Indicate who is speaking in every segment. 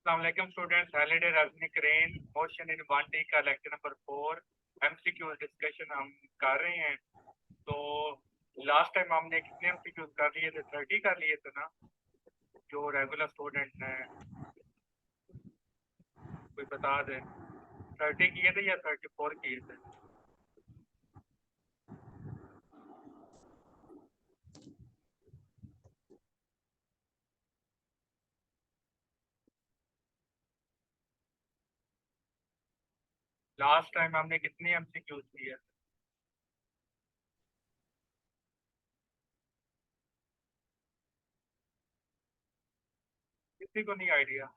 Speaker 1: अस्सलाम students, holiday रजनिक रेन मोशन इन 1D का लेक्चर नंबर 4 एमसीक्यू डिस्कशन हम कर रहे हैं। तो लास्ट टाइम हमने कितने एमसीक्यू कर लिए थे? 30 कर लिए थे ना? जो रेगुलर स्टूडेंट हैं कोई बता दे, 30 किए थे या 34 किए थे? लास्ट टाइम हमने कितने एमसीक्यू किए? किसी को नहीं आइडिया?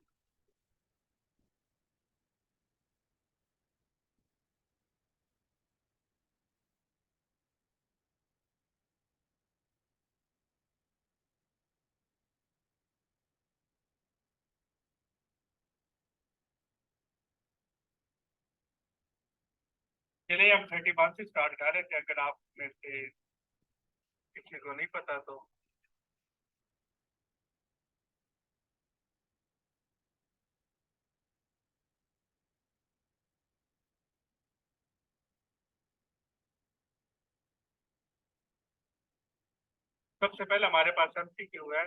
Speaker 1: चलिए हम 31 से स्टार्ट कर रहे थे, अगर आप में से किसी को नहीं पता तो। सबसे पहले हमारे पास एमसीक्यू है।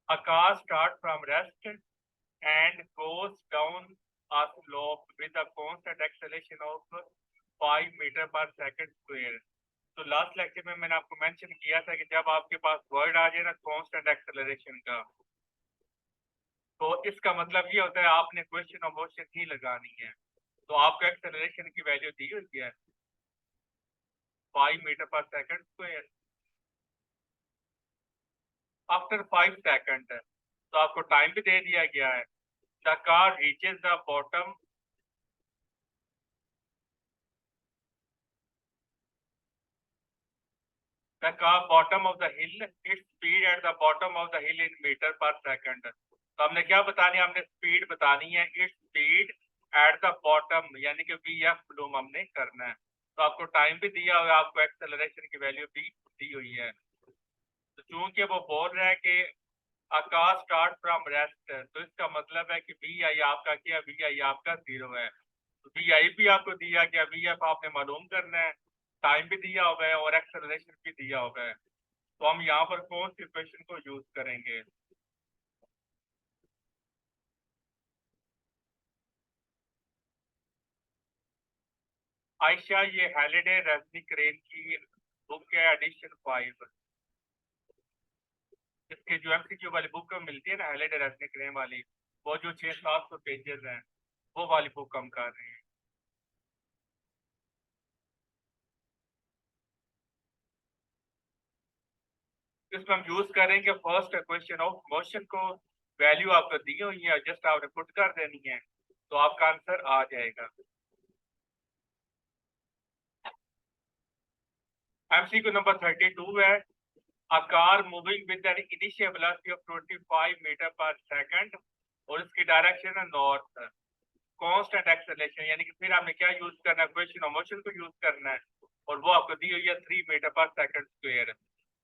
Speaker 1: A car starts from rest and goes down a slope with a constant acceleration of 5 metre per second square. तो लास्ट लेक्चर में मैंने आपको मेंशन किया था कि जब आपके पास वर्ड आ जाए ना कांस्टेंट एक्सेलरेशन का, तो इसका मतलब ये होता है आपने क्वेश्चन ऑफ मोशन ही लगानी है। तो आपको एक्सेलरेशन की वैल्यू दी हुई है 5 metre per second square after 5 second. तो आपको टाइम भी दे दिया गया है। The car reaches the bottom the car bottom of the hill, its speed at the bottom of the hill in meter per second। तो हमने क्या बतानी है? हमने स्पीड बतानी है, its speed at the bottom, यानी कि VF मालूम हमने करना है। तो आपको टाइम भी दिया हुआ है, आपको एक्सेलरेशन की वैल्यू भी दी हुई है। तो चूंकि वो बोल रहा है कि आकाश स्टार्ट फ्रॉम रेस्ट, तो इसका मतलब है कि VI आपका क्या? VI आपका 0 है। तो VI भी आपको दिया गया, VF आपने मालूम करना है, टाइम भी दिया हुआ है और एक्सेलरेशन भी दिया हुआ है। तो हम यहाँ पर कौन सी इक्वेशन को यूज करेंगे? आयशा, ये हॉलिडे रजनिक रेन की बुक है, एडिशन 5। इसके जो एमसीक्यू वाली बुक मिलती है ना, हॉलिडे रजनिक रेन वाली, वो जो 600-700 पेजेस हैं, वो वाली बुक हम कर रहे हैं। इसमें हम यूज करेंगे फर्स्ट क्वेश्चन ऑफ मोशन को। वैल्यू आपको दी हुई है, जस्ट आपने पुट कर देनी है, तो आपका आंसर आ जाएगा। एमसीक्यू नंबर 32 है। A car moving with an initial velocity of 25 metre per second और इसकी डायरेक्शन है नॉर्थ, कांस्टेंट एक्सेलरेशन, यानी कि फिर हमने क्या यूज करना है? क्वेश्चन ऑफ मोशन को यूज करना है, और वो आपको दी हुई है 3 मीटर पर सेकंड स्क्वायर।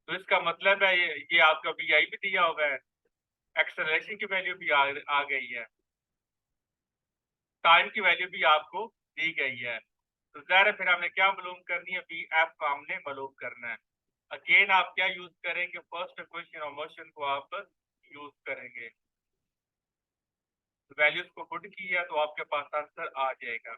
Speaker 1: तो इसका मतलब है ये आपका VI भी दिया हुआ है, एक्सेलरेशन की वैल्यू भी आ गई है, टाइम की वैल्यू भी आपको दी गई है। तो ज़ाहिर है फिर हमने क्या मालूम करनी है? VF का हमने मालूम करना है। अगेन आप क्या यूज करेंगे? फर्स्ट क्वेश्चन ऑफ मोशन को आप यूज करेंगे। तो वैल्यूज को पुट किया तो आपके पास आंसर आ जाएगा।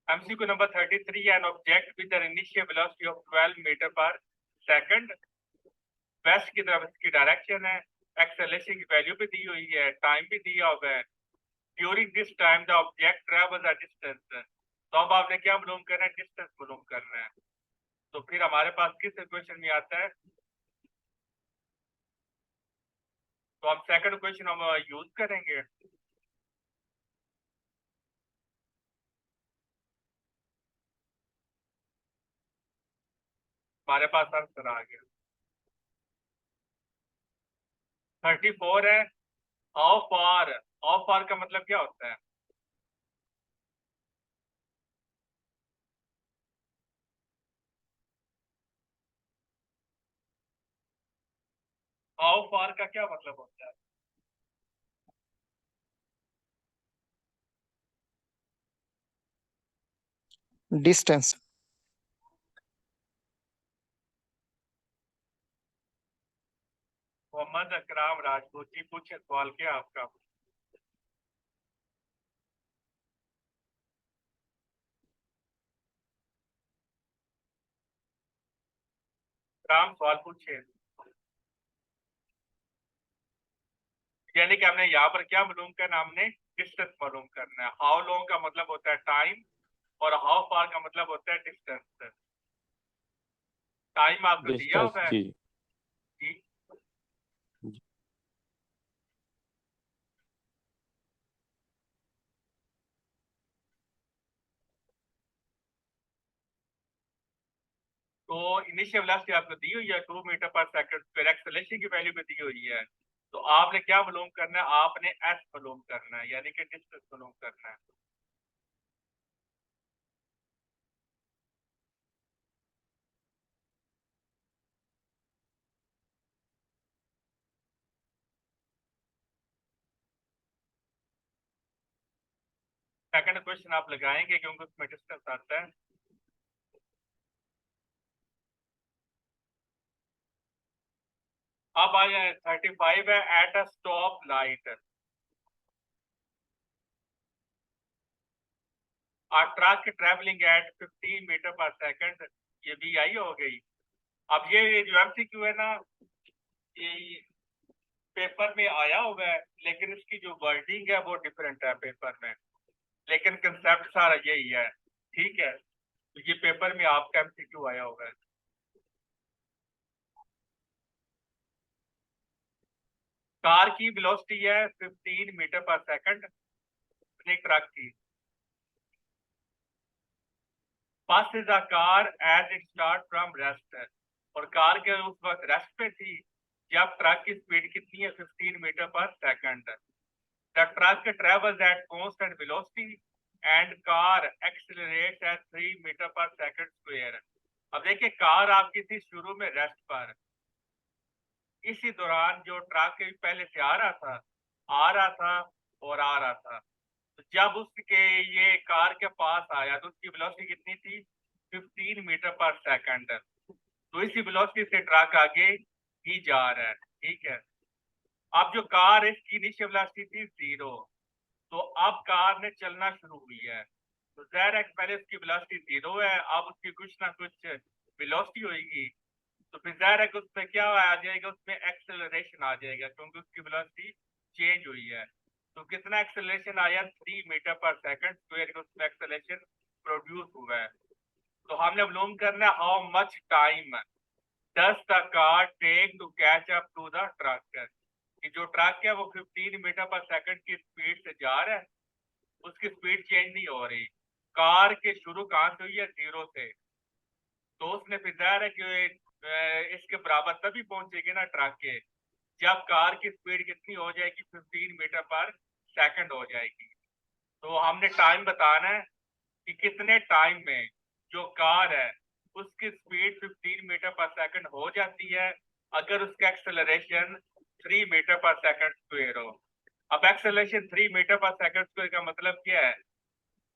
Speaker 1: MCQ number 33, an object with an initial velocity of 12 meter per second, west की तरफ इसकी डायरेक्शन है, एक्सेलरेशन की वैल्यू भी दी हुई है, टाइम भी दिया हुआ है। During this time the object travels a distance. तो अब आपने क्या मालूम करना है? डिस्टेंस मालूम करना है। तो फिर हमारे पास किस इक्वेशन में आता है? तो हम सेकंड क्वेश्चन हम यूज करेंगे। हमारे पास आंसर आ गया। 34 है। हाउ फार, हाउ फार का मतलब क्या होता है? हाउ फार का क्या मतलब होता है?
Speaker 2: डिस्टेंस।
Speaker 1: मोहम्मद अकराम राजपूत जी, पूछे सवाल क्या आपका? राम, सवाल पूछे। यानी कि हमने यहाँ पर क्या मालूम करना, हमने डिस्टेंस मालूम करना है। हाउ लॉन्ग का मतलब होता है टाइम, और हाउ फार का मतलब होता है डिस्टेंस। टाइम आपको दिया
Speaker 3: डिस्टेंस
Speaker 1: हुआ है
Speaker 3: जी।
Speaker 1: जी। तो इनिशियल वेलोसिटी आपको दी हुई है 2 मीटर पर सेकंड, फिर एक्सेलरेशन की वैल्यू भी दी हुई है। तो आपने क्या मालूम करना है? आपने एस मालूम करना है, यानी कि डिस्टेंस मालूम करना है। सेकंड क्वेश्चन आप लगाएंगे क्योंकि उसमें डिस्टेंस आता है। अब आ जाए 35 है। At a stop light a truck traveling at 15 meter per second, ये भी आई हो गई। अब ये जो एमसीक्यू है ना, ये पेपर में आया हुआ है, लेकिन इसकी जो वर्डिंग है वो डिफरेंट है पेपर में, लेकिन कंसेप्ट सारा यही है। ठीक है, तो ये पेपर में आपका एमसीक्यू आया हुआ है। कार की वेलोसिटी है 15 मीटर पर सेकंड, अपने ट्रक की। First is a car as it start from rest, और कार के उस वक्त रेस्ट पे थी जब ट्रक की स्पीड कितनी है? 15 meter per second. The truck travels at constant velocity and car accelerates at 3 meter per second square. अब देखिए, कार आपकी थी शुरू में रेस्ट पर, इसी दौरान जो ट्रक पहले से आ रहा था और आ रहा था। तो जब उसके ये कार के पास आया तो उसकी वेलोसिटी कितनी थी? 15 मीटर पर सेकंड। तो इसी वेलोसिटी से ट्रक आगे ही जा रहा है। ठीक है, अब जो कार है इसकी इनिशियल वेलोसिटी थी 0, तो अब कार ने चलना शुरू हुई है। तो ज़ाहिर है पहले उसकी वेलोसिटी 0 है, अब उसकी कुछ ना कुछ वेलोसिटी होगी। तो फिर ज़ाहिर है कि उसमें क्या आ जाएगा? उसमें एक्सेलरेशन आ जाएगा, क्योंकि उसकी वेलोसिटी चेंज हुई है। तो कितना एक्सेलरेशन आया? 3 मीटर पर सेकंड स्क्वायर का उसमें एक्सेलरेशन प्रोड्यूस हुआ है। तो हमने मालूम करना है how much time does the car take to catch up to the truck. कि जो ट्रक है वो 15 मीटर पर सेकंड की स्पीड से जा रहा है, उसकी स्पीड चेंज नहीं हो रही। कार के शुरू कहाँ से हुई है? 0 से। तो उसने फिर ज़ाहिर है कि इसके बराबर तभी पहुंचेगी ना ट्रक के, जब कार की स्पीड कितनी हो जाएगी? 15 मीटर पर सेकंड हो जाएगी। तो हमने टाइम बताना है कि कितने टाइम में जो कार है उसकी स्पीड 15 मीटर पर सेकंड हो जाती है, अगर उसका acceleration 3 meter per second square हो। अब acceleration 3 meter per second square का मतलब क्या है?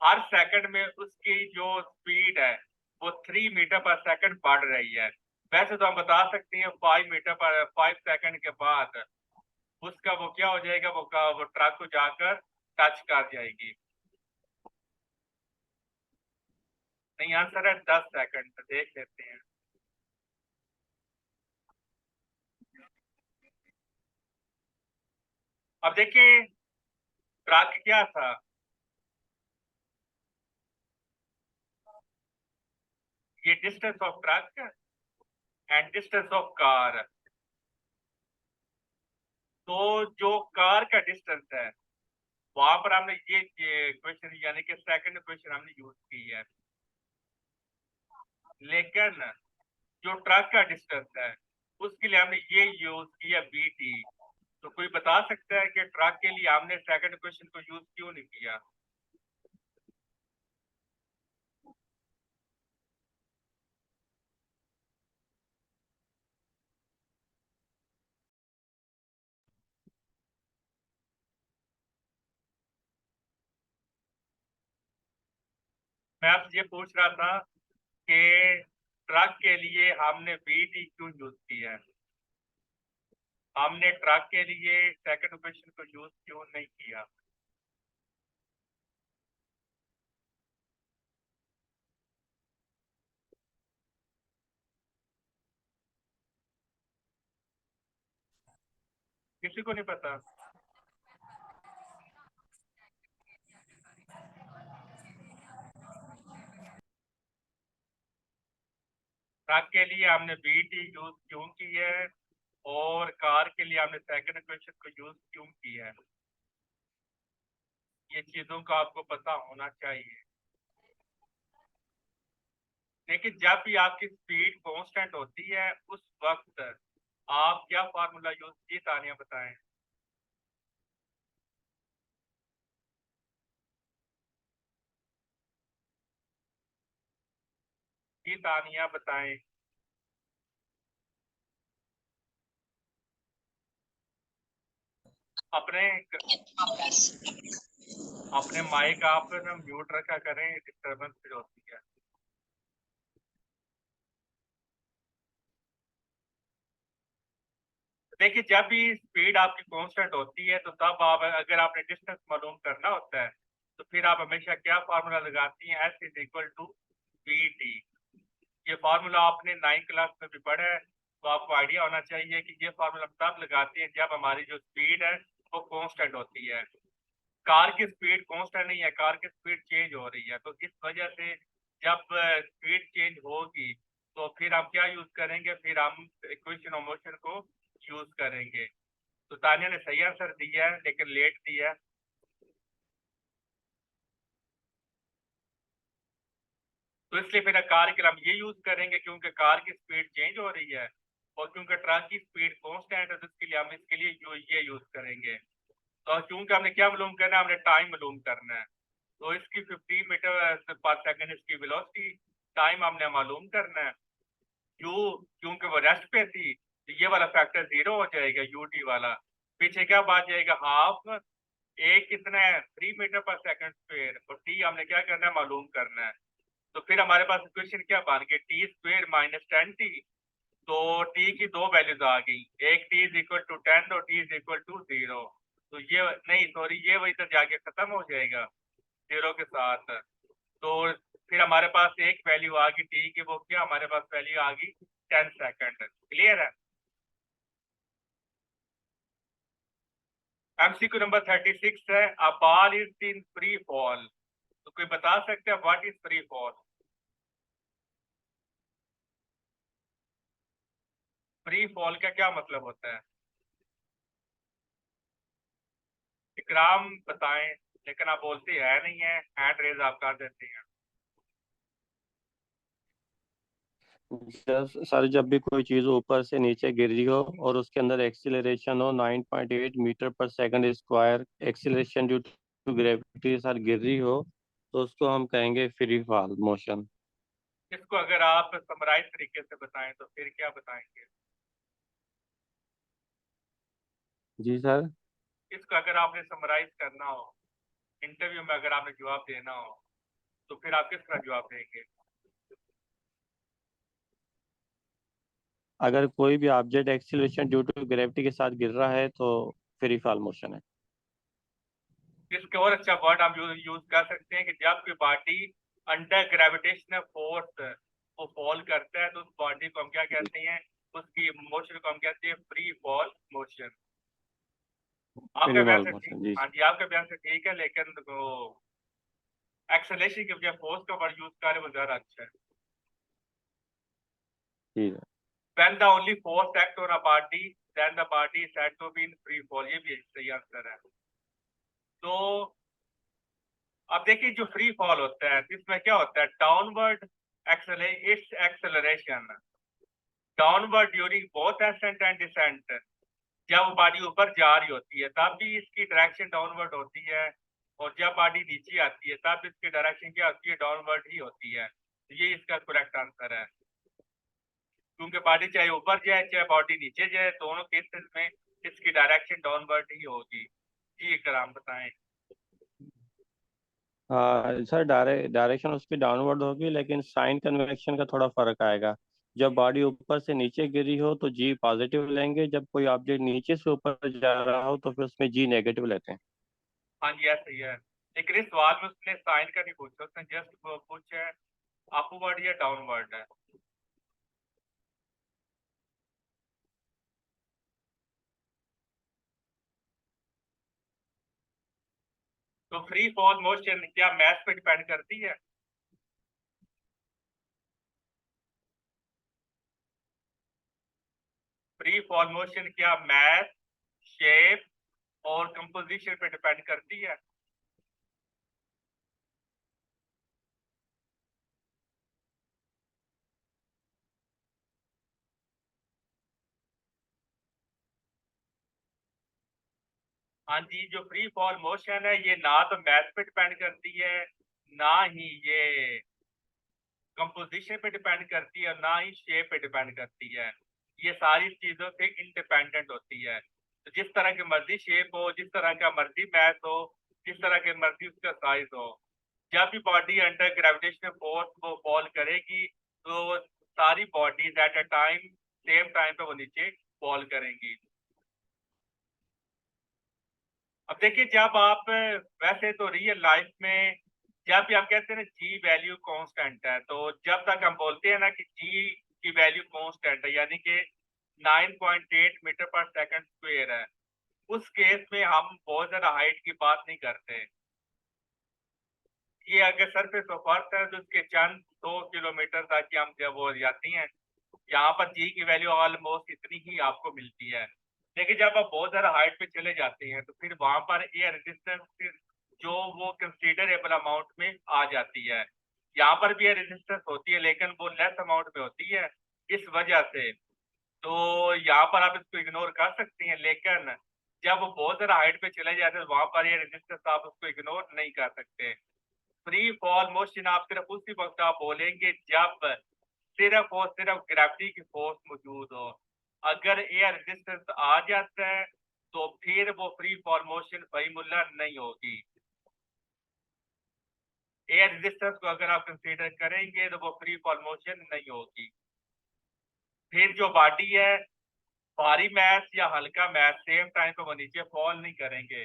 Speaker 1: हर सेकंड में उसकी जो स्पीड है वो 3 मीटर पर सेकंड बढ़ रही है। वैसे तो हम बता सकते हैं 5 मीटर पर 5 सेकंड के बाद उसका वो क्या हो जाएगा? वो ट्रक को जाकर टच कर जाएगी। नहीं, आंसर है 10 सेकंड। देख लेते हैं। अब देखिए, ट्रक क्या था? ये distance of truck and distance of car. तो जो कार का डिस्टेंस है वहां पर हमने ये क्वेश्चन यानी कि सेकंड क्वेश्चन हमने यूज की है, लेकिन जो ट्रक का डिस्टेंस है उसके लिए हमने ये यूज किया bt। तो कोई बता सकता है कि ट्रक के लिए हमने सेकंड इक्वेशन को यूज क्यों नहीं किया? मैं आपसे ये पूछ रहा था कि ट्रक के लिए हमने वीटी क्यों यूज किया है? हमने ट्रक के लिए सेकंड इक्वेशन को यूज क्यों नहीं किया? किसी को नहीं पता? ट्रक के लिए हमने वीटी यूज क्यों की है और कार के लिए हमने सेकंड इक्वेशन को यूज क्यों किया है? ये चीजों का आपको पता होना चाहिए। लेकिन जब भी आपकी स्पीड कांस्टेंट होती है उस वक्त आप क्या फार्मूला यूज की, तानिया बताएं। जी तानिया बताएं। अपने अपने माइक आप ना म्यूट रखा करें, डिस्टर्बेंस फिर होती है। देखिए जब भी स्पीड आपकी कांस्टेंट होती है तो तब आप अगर आपने डिस्टेंस मालूम करना होता है तो फिर आप हमेशा क्या फार्मूला लगाती हैं, S is equal to V T. ये फार्मूला आपने 9th क्लास में भी पढ़ा है, तो आपको आइडिया होना चाहिए कि ये फार्मूला तब लगाते हैं जब हमारी जो स्पीड है वो कांस्टेंट होती है। कार की स्पीड कांस्टेंट नहीं है, कार की स्पीड चेंज हो रही है, तो इस वजह से जब स्पीड चेंज होगी तो फिर हम क्या यूज करेंगे, फिर हम इक्वेशन ऑफ मोशन को यूज करेंगे। तो तानिया ने सही आंसर दिया है लेकिन लेट दिया है। तो इसलिए फिर कार के लिए हम ये यूज करेंगे क्योंकि कार की स्पीड चेंज हो रही है और क्योंकि ट्रक की स्पीड कांस्टेंट है तो इसके लिए हम इसके लिए ये यूज करेंगे। तो क्योंकि हमने क्या मालूम करना है, हमने टाइम मालूम करना है। तो इसकी 50 मीटर पर सेकंड इसकी वेलोसिटी टाइम हमने मालूम करना है। यू क्योंकि वो रेस्ट पे थी तो ये वाला फैक्टर 0 हो जाएगा, यूटी वाला। पीछे क्या बात जाएगा, हाफ। एक कितना है, 3 मीटर पर सेकंड स्क्वायर, और टी हमने क्या करना है, मालूम करना है। तो फिर हमारे पास इक्वेशन क्या बन गई, टी स्क्वायर माइनस 10t। तो टी की दो वैल्यूज आ गई, एक टी इज इक्वल टू 10 और टी इज इक्वल टू 0। तो ये नहीं, सॉरी, ये वही तक जाके खत्म हो जाएगा 0 के साथ। तो फिर हमारे पास एक वैल्यू आ गई टी की, वो क्या, हमारे पास वैल्यू आ गई 10 सेकंड। क्लियर है? एमसीक्यू नंबर 36 है, a ball is in free fall. तो कोई बता सकते हैं what is free fall? Free fall का क्या मतलब होता है? इकराम बताएं, लेकिन आप बोलते है नहीं है, हैंड रेज आप कर देते हैं।
Speaker 3: सर जब भी कोई चीज ऊपर से नीचे गिर रही हो और उसके अंदर एक्सीलरेशन हो 9.8 metre per second square, acceleration due to gravity sir गिर रही हो, तो उसको हम कहेंगे फ्री फॉल मोशन।
Speaker 1: इसको अगर आप समराइज तरीके से बताएं तो फिर क्या बताएंगे?
Speaker 3: जी सर।
Speaker 1: इसको अगर आपने समराइज करना हो, इंटरव्यू में अगर आपने जवाब देना हो, तो फिर आप किस तरह जवाब देंगे?
Speaker 3: अगर कोई भी object acceleration due to gravity के साथ गिर रहा है तो फ्री फॉल मोशन है।
Speaker 1: इसके और अच्छा वर्ड हम यूज कर सकते हैं कि जब कोई बॉडी अंडर ग्रेविटेशनल फोर्स वो फॉल करता है तो उस बॉडी को हम क्या कहते हैं, उसकी मोशन को हम कहते हैं फ्री फॉल मोशन। आपका
Speaker 3: फ्री
Speaker 1: बयान
Speaker 3: फॉल
Speaker 1: से ठीक,
Speaker 3: मोशन जी।
Speaker 1: हाँ जी, आपका बयान से ठीक है, लेकिन वो एक्सेलेरेशन की बजाय फोर्स का वर्ड यूज करें वो ज्यादा अच्छा है।
Speaker 3: ठीक है।
Speaker 1: When the only force act on a body, then the body is said to be in free fall। ये भी सही आंसर है। तो अब देखिए जो फ्री फॉल होता है इसमें क्या होता है, downward acceleration, downward during both ascent and descent. जब वो बॉडी ऊपर जा रही होती है तब भी इसकी डायरेक्शन डाउनवर्ड होती है, और जब बॉडी नीचे आती है तब इसकी डायरेक्शन क्या होती है, डाउनवर्ड ही होती है। तो ये इसका करेक्ट आंसर है, क्योंकि बॉडी चाहे ऊपर जाए चाहे बॉडी नीचे जाए, दोनों केसेस में इसकी डायरेक्शन डाउनवर्ड ही होगी। जी अगर आप बताएं।
Speaker 3: हाँ सर, डायरेक्शन उसकी डाउनवर्ड होगी, लेकिन साइन कन्वेक्शन का थोड़ा फर्क आएगा। जब बॉडी ऊपर से नीचे गिरी हो तो जी पॉजिटिव लेंगे, जब कोई ऑब्जेक्ट नीचे से ऊपर जा रहा हो तो फिर उसमें जी नेगेटिव लेते हैं।
Speaker 1: हाँ जी ऐसा ही है, लेकिन इस सवाल में उसने साइन का नहीं पूछा, उसने जस्ट पूछा है अपवर्ड या डाउनवर्ड है। तो फ्री फॉल मोशन क्या मैथ पे डिपेंड करती है? फ्री फॉल मोशन क्या मैथ, शेप और कंपोजिशन पे डिपेंड करती है? हाँ जी, जो फ्री फॉल मोशन है ये ना तो मैथ पे डिपेंड करती है, ना ही ये कंपोजिशन पे डिपेंड करती है, ना ही शेप पे डिपेंड करती है। ये सारी चीजों से इंडिपेंडेंट होती है। तो जिस तरह की मर्जी शेप हो, जिस तरह का मर्जी मैथ हो, जिस तरह की मर्जी उसका साइज हो, जब भी बॉडी अंडर ग्रेविटेशनल फोर्स वो फॉल करेगी तो सारी bodies at a time same time पे वो नीचे फॉल करेंगी। अब देखिए, जब आप वैसे तो रियल लाइफ में जब भी आप कहते हैं ना जी वैल्यू कांस्टेंट है, तो जब तक हम बोलते हैं ना कि जी की वैल्यू कांस्टेंट है, यानी कि 9.8 मीटर पर सेकंड स्क्वायर है, उस केस में हम बहुत ज्यादा हाइट की बात नहीं करते। ये अगर सरफेस ऑफ अर्थ है तो उसके चंद 2 किलोमीटर तक की हम जब वो जाती हैं, यहाँ पर जी की वैल्यू ऑलमोस्ट इतनी ही आपको मिलती है। लेकिन जब आप बहुत ज्यादा हाइट पे चले जाते हैं तो फिर वहां पर एयर रेजिस्टेंस जो वो कंसीडरेबल अमाउंट में आ जाती है। यहाँ पर भी एयर रेजिस्टेंस होती है लेकिन वो लेस अमाउंट में होती है, इस वजह से तो यहाँ पर आप इसको इग्नोर कर सकते हैं। लेकिन जब वो बहुत ज्यादा हाइट पे चले जाते हैं वहां पर एयर रेजिस्टेंस आप उसको इग्नोर नहीं कर सकते। फ्री फॉल मोशन आप सिर्फ उसी वक्त आप बोलेंगे जब सिर्फ और सिर्फ ग्रेविटी की फोर्स मौजूद हो। अगर एयर रेजिस्टेंस आ जाता है तो फिर वो फ्री फॉल मोशन फहीमुल्ला नहीं होगी। एयर रेजिस्टेंस को अगर आप कंसीडर करेंगे तो वो फ्री फॉल मोशन नहीं होगी। फिर जो बॉडी है, भारी मैस या हल्का मैस, सेम टाइम पे वो नीचे फॉल नहीं करेंगे।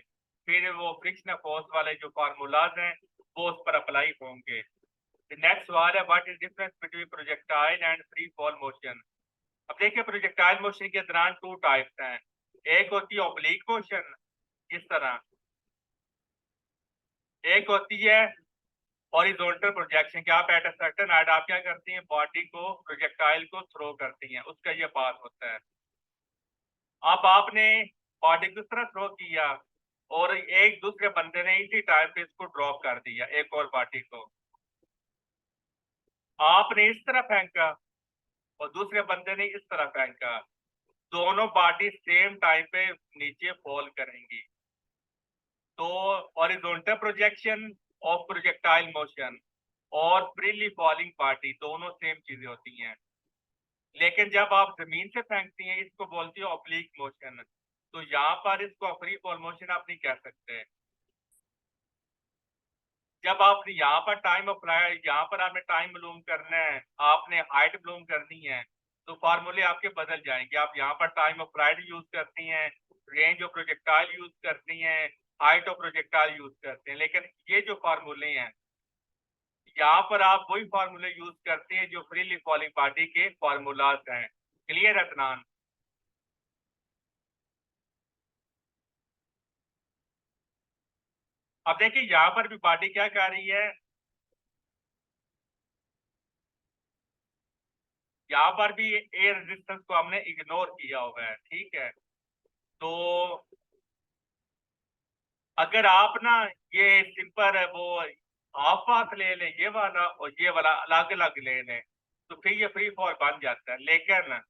Speaker 1: फिर वो फ्रिक्शनल फोर्स वाले जो फार्मूलाज हैं वो उस पर अप्लाई होंगे। नेक्स्ट सवाल है, what is difference between projectile and free fall motion? अब देखिए, प्रोजेक्टाइल मोशन के दौरान 2 टाइप्स हैं। एक होती है ऑब्लिक मोशन, इस तरह, एक होती है हॉरिजॉन्टल प्रोजेक्शन कि आप एट अ सर्टेन हाइट आप क्या करती हैं, बॉडी को प्रोजेक्टाइल को थ्रो करती हैं, उसका ये पार्ट होता है। अब आपने बॉडी को इस तरह थ्रो किया और एक दूसरे बंदे ने इसी टाइम पे इसको ड्रॉप कर दिया, एक और बॉडी को आपने इस तरह फेंका और दूसरे बंदे ने इस तरह फेंका, दोनों बॉडी सेम टाइम पे नीचे फॉल करेंगी। तो horizontal projection of projectile motion और फ्रीली फॉलिंग पार्टी दोनों सेम चीजें होती हैं। लेकिन जब आप जमीन से फेंकती हैं इसको बोलती है ऑब्लिक मोशन। तो यहाँ पर इसको फ्री फॉल मोशन आप नहीं कह सकते। जब आपने यहाँ पर टाइम अप्लाई, यहाँ पर आपने टाइम मालूम करना है, आपने हाइट मालूम करनी है, तो फार्मूले आपके बदल जाएंगे। आप यहाँ पर टाइम ऑफ फ्लाइट यूज करती हैं, रेंज ऑफ प्रोजेक्टाइल यूज करती हैं, हाइट ऑफ प्रोजेक्टाइल यूज करते हैं। लेकिन ये जो फार्मूले हैं यहाँ पर आप वही फार्मूले यूज करते हैं जो फ्रीली फॉलिंग बॉडी के फार्मूलाज हैं। क्लियर है अदनान? अब देखिए, यहाँ पर भी बॉडी क्या कर रही है, यहाँ पर भी एयर रेजिस्टेंस को हमने इग्नोर किया हुआ है, ठीक है। तो अगर आप ना ये सिंपल वो हाफ हाथ ले लें, ये वाला और ये वाला अलग अलग ले लें, तो फिर ये फ्री फॉल बन जाता है। लेकिन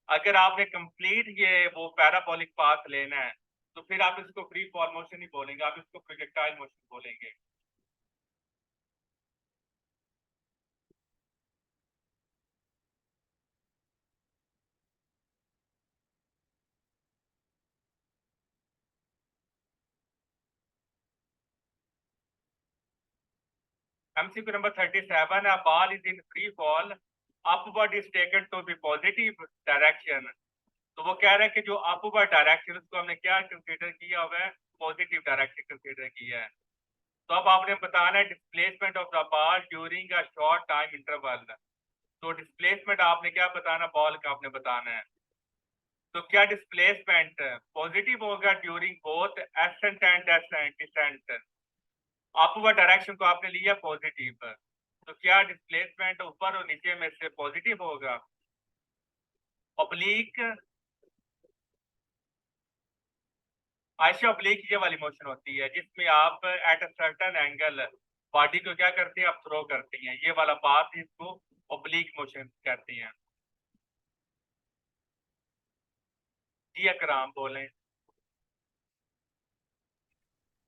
Speaker 1: अगर आपने कंप्लीट ये वो पैराबोलिक पाथ लेना है तो फिर आप इसको फ्री फॉल मोशन ही बोलेंगे, आप इसको प्रोजेक्टाइल मोशन बोलेंगे। MCQ number 37, a ball is in free fall, upward is taken to the positive direction। तो वो कह रहे हैं कि जो अपवर्ड डायरेक्शन उसको हमने क्या कंसीडर किया हुआ है, पॉजिटिव डायरेक्शन कंसीडर किया है। तो अब आपने बताना है displacement of the ball during a short time interval. तो डिस्प्लेसमेंट आपने क्या बताना, बॉल का आपने बताना है। तो क्या डिस्प्लेसमेंट पॉजिटिव होगा during both ascent and descent. Upward direction को आपने लिया पॉजिटिव, तो क्या डिस्प्लेसमेंट ऊपर और नीचे में से पॉजिटिव होगा। ऑब्लिक आयशा ऑब्लिक ये वाली मोशन होती है जिसमें आप at a certain angle body को क्या करते हैं, आप थ्रो करते हैं। ये वाला पाथ इसको ऑब्लिक मोशन कहते हैं। जी अकराम बोलें।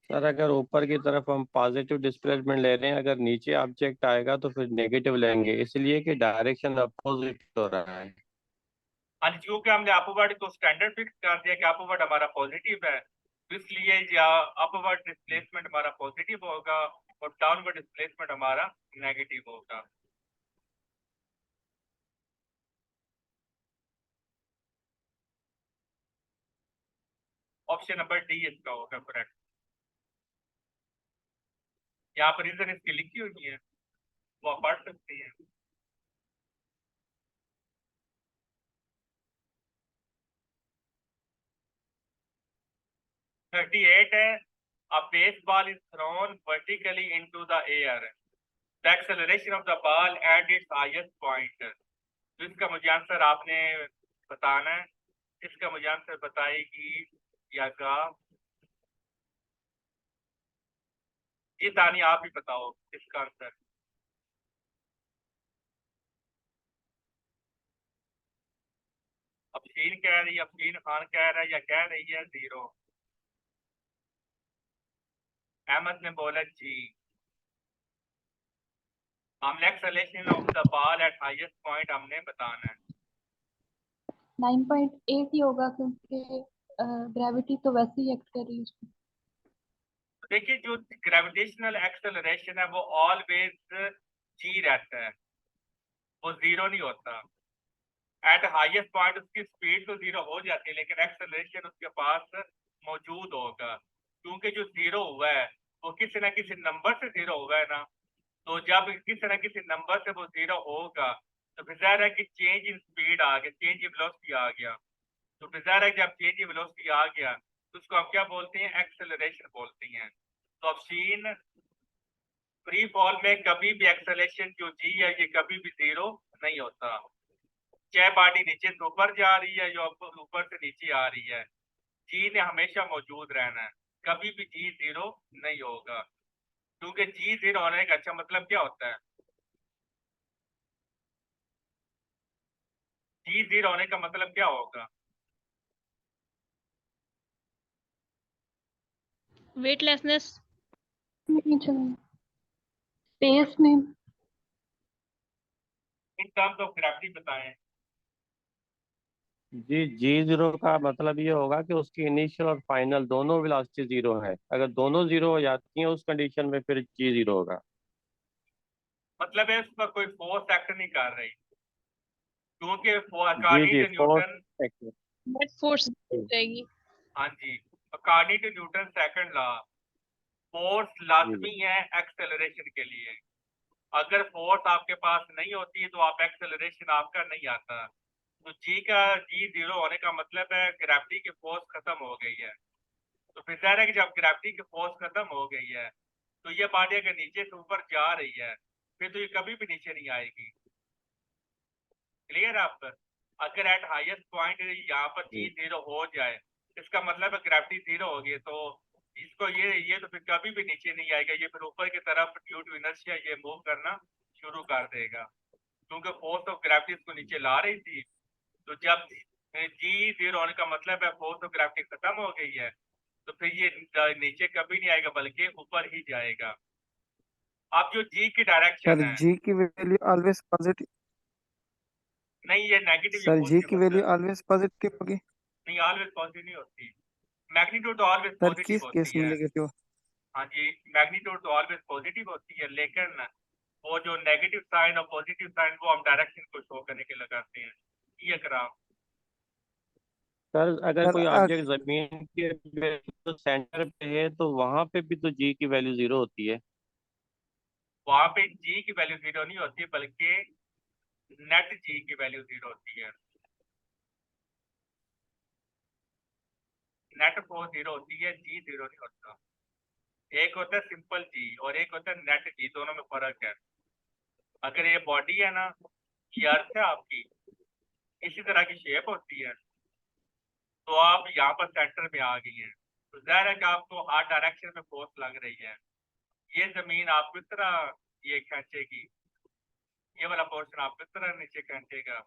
Speaker 3: सर अगर ऊपर की तरफ हम पॉजिटिव डिस्प्लेसमेंट ले रहे हैं, अगर नीचे ऑब्जेक्ट आएगा तो फिर नेगेटिव लेंगे, इसलिए कि डायरेक्शन अपोजिट हो रहा है।
Speaker 1: हाँ जी, क्योंकि हमने अपवर्ड को स्टैंडर्ड फिक्स कर दिया कि अपवर्ड हमारा पॉजिटिव है, तो इसलिए या अपवर्ड डिस्प्लेसमेंट हमारा पॉजिटिव होगा और डाउनवर्ड डिस्प्लेसमेंट हमारा नेगेटिव होगा। ऑप्शन नंबर डी इसका होगा करेक्ट। यहाँ पर रीजन इसकी लिखी हुई है, वो आप पढ़ सकते हैं। थर्टी एट है, a baseball is thrown vertically into the air, the acceleration of the ball at its highest point। तो इसका मुझे आंसर आपने बताना है, इसका मुझे आंसर बताएगी या का ये दानी, आप ही बताओ इसका आंसर। अफशीन कह रही है, अफशीन खान कह रहा है या कह रही है जीरो। अहमद ने बोला जी। हमने acceleration of the ball eight highest point हमने बताना है।
Speaker 4: 9.8 ही होगा क्योंकि ग्रेविटी तो वैसे ही एक्ट कर रही है उसमें।
Speaker 1: देखिए जो ग्रेविटेशनल एक्सेलरेशन है वो ऑलवेज जी रहता है, वो जीरो नहीं होता। एट हाईएस्ट पॉइंट उसकी स्पीड तो जीरो हो जाती है लेकिन एक्सेलरेशन उसके पास मौजूद होगा, क्योंकि जो जीरो हुआ है वो किसी ना किसी नंबर से जीरो हुआ है ना। तो जब किसी ना किसी नंबर से वो जीरो होगा तो फिर जाहिर है कि चेंज इन स्पीड आ गया, चेंज इन वेलोसिटी आ गया। तो फिर जाहिर है कि जब चेंज इन वेलोसिटी आ गया तो उसको हम क्या बोलते हैं, एक्सेलरेशन बोलते हैं। तो ऑप्शन फ्री फॉल में कभी भी एक्सेलरेशन जो जी है ये कभी भी जीरो नहीं होता, चाहे बॉडी नीचे से ऊपर जा रही है या ऊपर से नीचे आ रही है, जी ने हमेशा मौजूद रहना है, कभी भी जी जीरो नहीं होगा। क्योंकि जी जीरो होने का अच्छा मतलब क्या होता है, जी जीरो होने का मतलब क्या होगा।
Speaker 5: वेटलेसनेस।
Speaker 4: नहीं चलेगा स्पेस में।
Speaker 1: इन टर्म्स ऑफ ग्रेविटी बताएं।
Speaker 3: जी जी0 का मतलब ये होगा कि उसकी इनिशियल और फाइनल दोनों वेलोसिटी जीरो है, अगर दोनों जीरो हो जाती हैं उस कंडीशन में फिर जी0 होगा।
Speaker 1: मतलब है उस पर कोई फोर्स एक्ट नहीं कर रही, क्योंकि
Speaker 3: जी
Speaker 1: अकॉर्डिंग
Speaker 3: जी
Speaker 1: to
Speaker 3: fourth
Speaker 1: Newton.
Speaker 5: Net force जाएगी।
Speaker 1: हाँ जी, according to Newton second law force
Speaker 3: जी
Speaker 1: लाजमी है एक्सेलरेशन के लिए। अगर फोर्स आपके पास नहीं होती है तो आप एक्सेलरेशन आपका नहीं आता। तो जी का जी जीरो होने का मतलब है ग्रेविटी की फोर्स खत्म हो गई है। तो फिर जाहिर है कि जब ग्रेविटी की फोर्स खत्म हो गई है तो ये बॉडी अगर नीचे से ऊपर जा रही है फिर तो ये कभी भी नीचे नहीं आएगी। क्लियर आप, अगर एट हाईएस्ट पॉइंट यहाँ पर जी जीरो हो जाए इसका मतलब है ग्रेविटी जीरो होगी, तो इसको ये तो फिर कभी भी नीचे नहीं आएगा, ये फिर ऊपर की तरफ ड्यू टू इनर्शिया ये मूव करना शुरू कर देगा, क्योंकि फोर्स ऑफ ग्रेविटी इसको नीचे ला रही थी। तो जब जी 0 होने का मतलब है फोर्स ऑफ ग्रेविटी खत्म हो गई है, तो फिर ये नीचे कभी नहीं आएगा बल्कि ऊपर ही जाएगा। अब जो जी की डायरेक्शन
Speaker 2: सर
Speaker 1: है,
Speaker 2: जी की वैल्यू ऑलवेज पॉजिटिव।
Speaker 1: नहीं ये नेगेटिव या
Speaker 2: सर जी
Speaker 1: पॉजिटिव
Speaker 2: की
Speaker 1: होता
Speaker 2: वैल्यू
Speaker 1: है,
Speaker 2: ऑलवेज पॉजिटिव होगी।
Speaker 1: नहीं ऑलवेज पॉजिटिव नहीं होती, मैग्नीट्यूड तो ऑलवेज
Speaker 2: सर
Speaker 1: पॉजिटिव
Speaker 2: किस केस
Speaker 1: होती
Speaker 2: में
Speaker 1: है।
Speaker 2: नेगेटिव?
Speaker 1: हाँ जी, मैग्नीट्यूड तो ऑलवेज पॉजिटिव होती है, लेकिन वो जो नेगेटिव साइन और पॉजिटिव साइन वो हम डायरेक्शन को शो करने के लगाते हैं। ये ग्राफ
Speaker 3: सर अगर
Speaker 2: सर
Speaker 3: कोई ऑब्जेक्ट जमीन के तो सेंटर पे है तो वहां पे भी तो जी की वैल्यू 0 होती है।
Speaker 1: वहां पे जी की वैल्यू 0 नहीं होती बल्कि नेट जी की वैल्यू 0 होती है। नेट फोर्स 0 होती है, जी 0 नहीं होता। एक होता है सिंपल जी और एक होता है नेट जी, दोनों में फर्क है। अगर ये बॉडी है ना, ये अर्थ है आपकी, इसी तरह की शेप होती है, तो आप यहाँ पर सेंटर में आ गई हैं, तो जाहिर है कि आपको हर डायरेक्शन में फोर्स लग रही है। ये जमीन आपको इस तरह ये खींचेगी, ये वाला पोर्शन आपको इस तरह नीचे खींचेगा।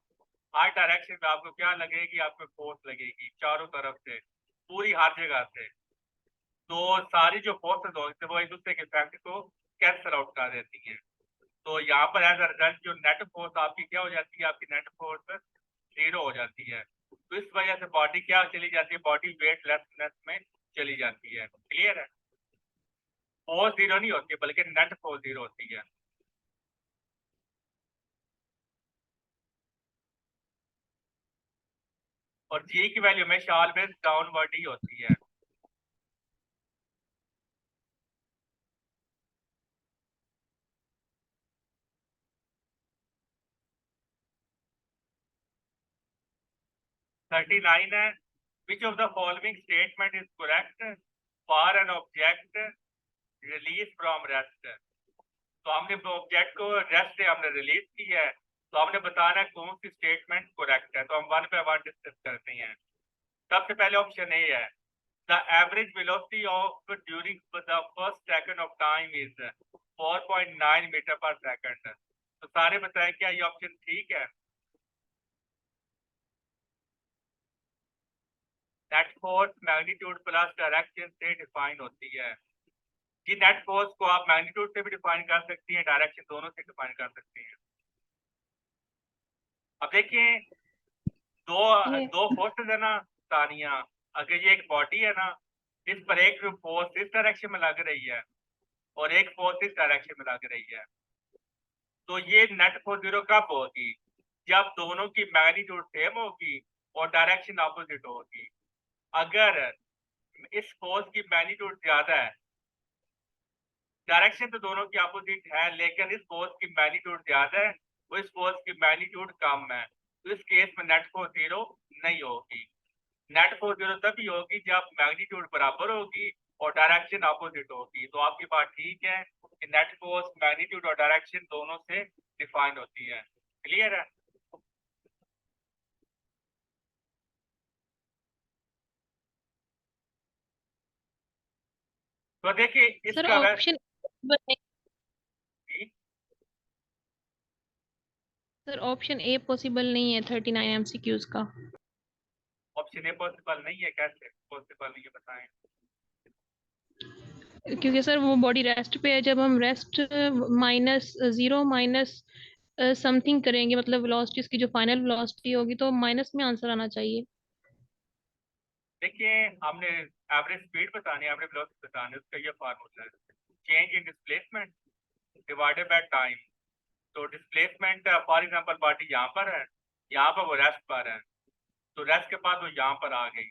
Speaker 1: हर डायरेक्शन में आपको क्या लगेगी, आपको फोर्स लगेगी चारों तरफ से, पूरी हर जगह से। तो सारी जो फोर्सेस होती है वो एक दूसरे के इफेक्ट को कैंसिल आउट कर देती हैं। तो यहाँ पर एज अ रिजल्ट जो नेट फोर्स आपकी क्या हो जाती है, आपकी नेट फोर्स 0 हो जाती है। तो इस वजह से बॉडी क्या चली जाती है, बॉडी वेटलेसनेस में चली जाती है। क्लियर है? फोर्स 0 नहीं होती बल्कि नेट फोर्स 0 होती है। और जी की वैल्यू हमेशा ऑलवेज डाउनवर्ड ही होती है। थर्टी नाइन है, which of the following statement is correct for an object release from rest. तो हमने ऑब्जेक्ट को रेस्ट से हमने रिलीज की है, तो हमने बताना है कौन सी स्टेटमेंट करेक्ट है। तो हम वन बाय वन डिस्कस करते हैं। सबसे पहले ऑप्शन ए है, the average velocity of during the first second of time is 4.9 meter per second. तो सारे बताएं क्या ये ऑप्शन ठीक है? Net force magnitude plus direction से डिफाइन होती है। कि नेट फोर्स को आप मैग्नीट्यूड से भी डिफाइन कर सकती हैं, डायरेक्शन दोनों से डिफाइन कर सकती हैं। अब देखिए दो
Speaker 4: ये
Speaker 1: दो फोर्सेस है ना तानिया, अगर ये एक बॉडी है ना, इस पर एक फोर्स इस डायरेक्शन में लग रही है और एक फोर्स इस डायरेक्शन में लग रही है, तो ये नेट फोर्स 0 कब होगी? जब दोनों की मैग्नीट्यूड सेम होगी और डायरेक्शन ऑपोजिट होगी। अगर इस फोर्स की मैग्नीट्यूड ज्यादा है, डायरेक्शन तो दोनों की अपोजिट है, लेकिन इस फोर्स की मैग्नीट्यूड ज्यादा है, वो इस फोर्स की मैग्नीट्यूड कम है, तो इस केस में नेट फोर्स 0 नहीं होगी। नेट फोर्स 0 तभी होगी जब मैग्नीट्यूड बराबर होगी और डायरेक्शन अपोजिट होगी। तो आपकी बात ठीक है कि नेट फोर्स मैग्नीट्यूड और डायरेक्शन दोनों से डिफाइन होती है। क्लियर है? तो देखिए
Speaker 5: सर
Speaker 1: इसका
Speaker 5: option sir option a possible नहीं है 39 एमसीक्यूज का।
Speaker 1: ऑप्शन ए पॉसिबल नहीं है, कैसे पॉसिबल नहीं है बताएं?
Speaker 5: क्योंकि सर वो बॉडी रेस्ट पे है, जब हम रेस्ट -0 माइनस समथिंग करेंगे, मतलब वेलोसिटी की जो फाइनल वेलोसिटी होगी, तो माइनस में आंसर आना चाहिए।
Speaker 1: देखिए हमने एवरेज स्पीड बतानी है, एवरेज वेलोसिटी बतानी है, उसका ये फार्मूला है, change in displacement divided by time. तो डिस्प्लेसमेंट फॉर एग्जांपल बॉडी यहाँ पर है, यहाँ पर वो रेस्ट पर है, तो रेस्ट के बाद वो यहाँ पर आ गई,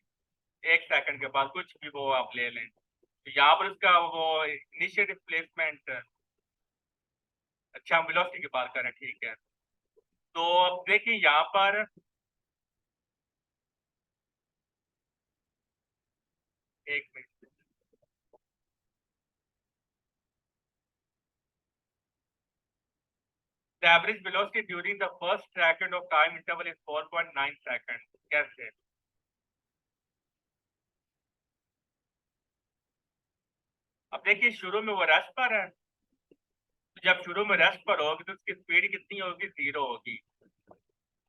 Speaker 1: एक सेकंड के बाद कुछ भी वो आप ले लें, तो यहाँ पर उसका वो इनिशियल डिस्प्लेसमेंट, अच्छा हम वेलोसिटी की बात करें, ठीक है। तो अब देखिए यहाँ पर एक minute, the average velocity during the first second of time interval is 4.9 seconds. कैसे? अब देखिए शुरू में वो रेस्ट पर है, तो जब शुरू में रेस्ट पर होगी तो उसकी स्पीड कितनी होगी? 0 होगी।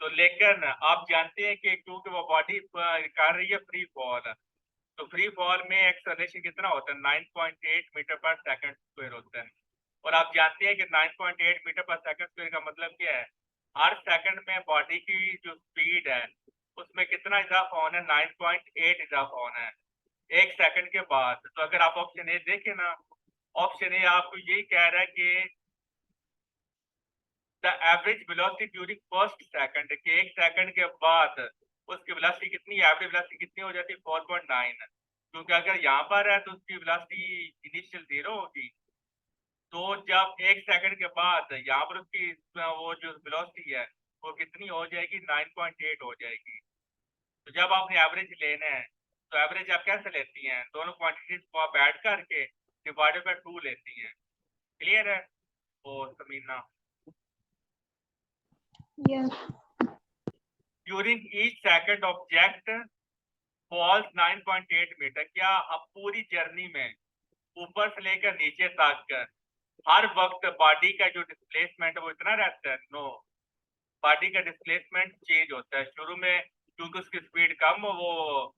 Speaker 1: तो लेकिन आप जानते हैं कि क्योंकि वो बॉडी कर रही है फ्री फॉल, तो फ्री फॉल में एक्सेलरेशन कितना होता है 9.8 मीटर पर सेकंड स्क्वायर होता है। और आप जानते हैं कि 9.8 मीटर पर सेकंड स्क्वायर का मतलब क्या है, हर सेकंड में बॉडी की जो स्पीड है उसमें कितना इजाफा होना है, 9.8 इजाफा होना है एक सेकंड के बाद। तो अगर आप ऑप्शन ए देखें ना, ऑप्शन ए आपको यही कह रहा है कि the average velocity during first second, कि एक सेकंड के बाद उसकी वेलोसिटी कितनी, एवरेज वेलोसिटी कितनी हो जाती है 4.9। क्योंकि अगर यहाँ पर है तो उसकी वेलोसिटी इनिशियल 0 होगी, तो जब एक सेकंड के बाद यहाँ पर उसकी वो जो वेलोसिटी है वो कितनी हो जाएगी, 9.8 हो जाएगी। तो जब आपने एवरेज लेना है तो एवरेज आप कैसे लेती हैं, दोनों क्वांटिटीज को आप ऐड करके डिवाइडेड बाय 2 लेती हैं। क्लियर है? वो Samina,
Speaker 4: Yes.
Speaker 1: During each second object falls 9.8 meter, क्या अब पूरी जर्नी में ऊपर से लेकर नीचे तक हर वक्त बॉडी का जो डिस्प्लेसमेंट है वो इतना रहता है? नो, बॉडी का डिस्प्लेसमेंट चेंज होता है। शुरू में क्योंकि उसकी स्पीड कम हो वो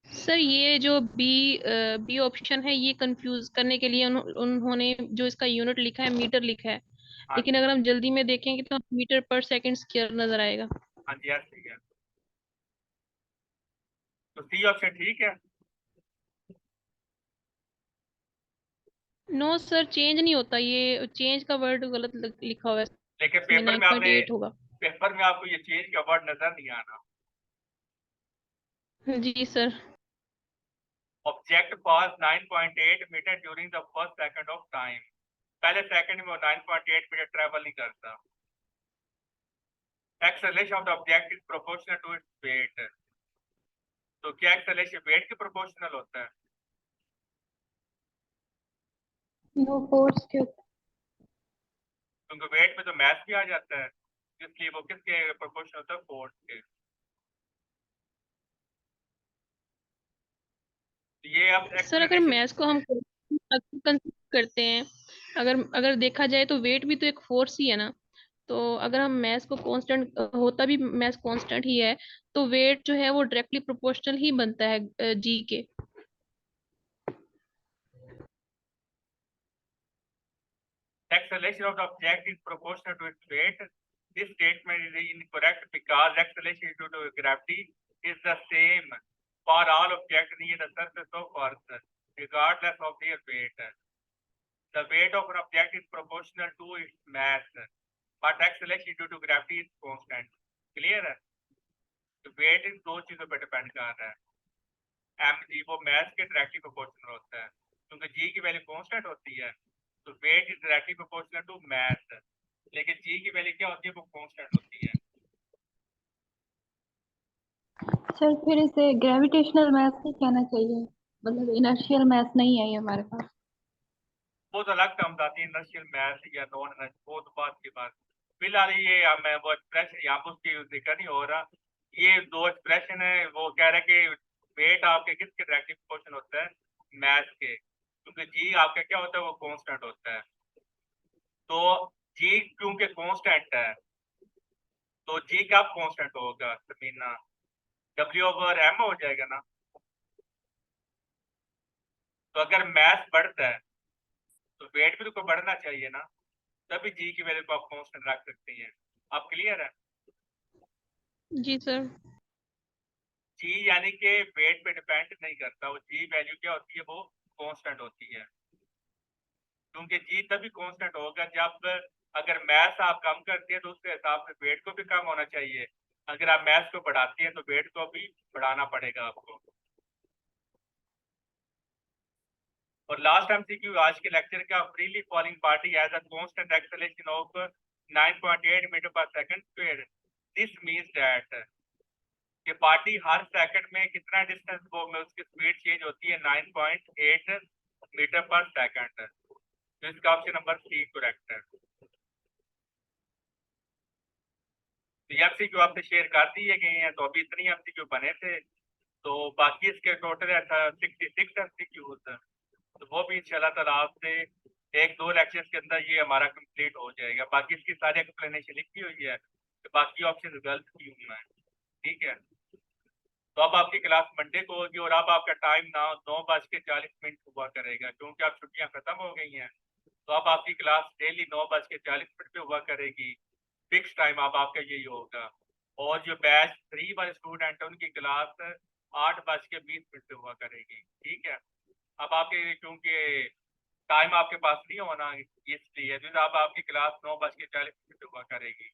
Speaker 5: सर ये जो बी ऑप्शन है ये कंफ्यूज करने के लिए उन्होंने जो इसका यूनिट लिखा है मीटर लिखा है,
Speaker 1: हाँ
Speaker 5: लेकिन अगर हम जल्दी में देखेंगे तो मीटर पर सेकंड स्क्वायर नजर आएगा।
Speaker 1: हाँ जी, ठीक है, तो सी ऑप्शन ठीक है।
Speaker 5: नो सर, चेंज नहीं होता, ये चेंज का वर्ड गलत लिखा हुआ है,
Speaker 1: लेकिन
Speaker 5: इसमें 9.8 होगा।
Speaker 1: पेपर में आपको ये चेंज का वर्ड नजर नहीं आना।
Speaker 5: जी sir.
Speaker 1: Object falls 9.8 metre during the first second of time, पहले सेकंड में वो 9.8 मीटर ट्रेवल नहीं करता। Acceleration of the object is proportional to its weight, तो क्या एक्सेलरेशन वेट के प्रोपोर्शनल होता है?
Speaker 4: नो फोर्स के ऊपर।
Speaker 1: क्योंकि वेट में तो मैथ भी आ जाता है, इसलिए वो किसके प्रोपोर्शनल होता है, फोर्स के। तो ये अब
Speaker 5: सर अगर
Speaker 1: एक्सेलरेशन,
Speaker 5: मैथ्स को हम कंसिडर करते हैं, अगर अगर देखा जाए तो वेट भी तो एक फोर्स ही है ना। तो अगर हम मैथ्स को कांस्टेंट, होता भी मैथ्स कांस्टेंट ही है, तो वेट जो है वो डायरेक्टली प्रोपोर्शनल ही बनता है जी के।
Speaker 1: acceleration of the object is proportional to its weight. This statement is incorrect because acceleration due to gravity is the same for all objects near the surface of Earth, regardless of their weight. The weight of an object is proportional to its mass, but acceleration due to gravity is constant. Clear है? तो weight इन दो चीजों पर depend कर रहा है। M G वो mass के डायरेक्टली प्रोपोर्शनल होता है, क्योंकि जी की वैल्यू कांस्टेंट होती है, तो weight is directly proportional to mass. लेकिन जी की वैल्यू क्या होती है, वो कांस्टेंट होती है।
Speaker 4: सर फिर इसे ग्रेविटेशनल मैथ नहीं कहना चाहिए, मतलब इनर्शियल मैथ नहीं है ये हमारे पास।
Speaker 1: वो तो अलग टर्म्स आती है, इनर्शियल मास या नॉन इनर्शियल, वो तो बात की बात। फिलहाल ये मैं वो एक्सप्रेशन यहाँ पर उसकी जिक्र नहीं हो रहा। ये दो एक्सप्रेशन है, वो कह रहा है कि वेट आपके किसके डायरेक्टली प्रोपोर्शनल होता है, मास के, क्योंकि जी आपका क्या होता है, वो कांस्टेंट होता है। तो जी क्योंकि कांस्टेंट है, तो जी कब कांस्टेंट होगा समीना, डब्ल्यू ओवर एम हो जाएगा ना। तो अगर मास बढ़ता है तो वेट भी तो बढ़ना चाहिए ना, तभी जी की वैल्यू को आप कांस्टेंट रख सकती हैं। आप क्लियर है?
Speaker 5: जी सर।
Speaker 1: जी यानी कि वेट पे डिपेंड नहीं करता, वो जी वैल्यू क्या होती है, वो कांस्टेंट होती है। क्योंकि जी तभी कांस्टेंट होगा जब अगर मास आप कम करती है तो उसके हिसाब से वेट को भी कम होना चाहिए, अगर आप मास को बढ़ाती है तो वेट को भी बढ़ाना पड़ेगा आपको। और लास्ट एमसीक्यू आज के लेक्चर का, freely falling party has a constant acceleration of 9.8 metre per second square. This means that कि पार्टी हर सेकंड में कितना डिस्टेंस वो में उसकी स्पीड चेंज होती है, 9.8 मीटर पर सेकंड। तो इसका ऑप्शन नंबर सी करेक्ट है। तो ये एमसीक्यू आपसे शेयर कर दिए गए हैं, तो अभी इतनी एमसीक्यू बने थे, तो बाकी इसके टोटल 66 एमसीक्यू, तो वो भी इंशाल्लाह ताला आपसे एक दो लेक्चर्स के अंदर ये हमारा कंप्लीट हो जाएगा। बाकी इसकी सारी एक्सप्लेनेशन लिखी हुई है, तो बाकी ऑप्शन गलत की हूँ मैं, ठीक है। तो अब आपकी क्लास मंडे को होगी और अब आपका टाइम ना 9:40 हुआ करेगा, क्योंकि अब छुट्टियां खत्म हो गई हैं। तो अब आपकी क्लास डेली 9:40 पे हुआ करेगी, फिक्स टाइम अब आपका यही होगा। और जो बैच 3 वाले स्टूडेंट है उनकी क्लास 8:20 पे हुआ करेगी, ठीक है। अब आपके क्योंकि टाइम आपके पास नहीं होना इसलिए तो अब आपकी क्लास 9:40 पे हुआ करेगी।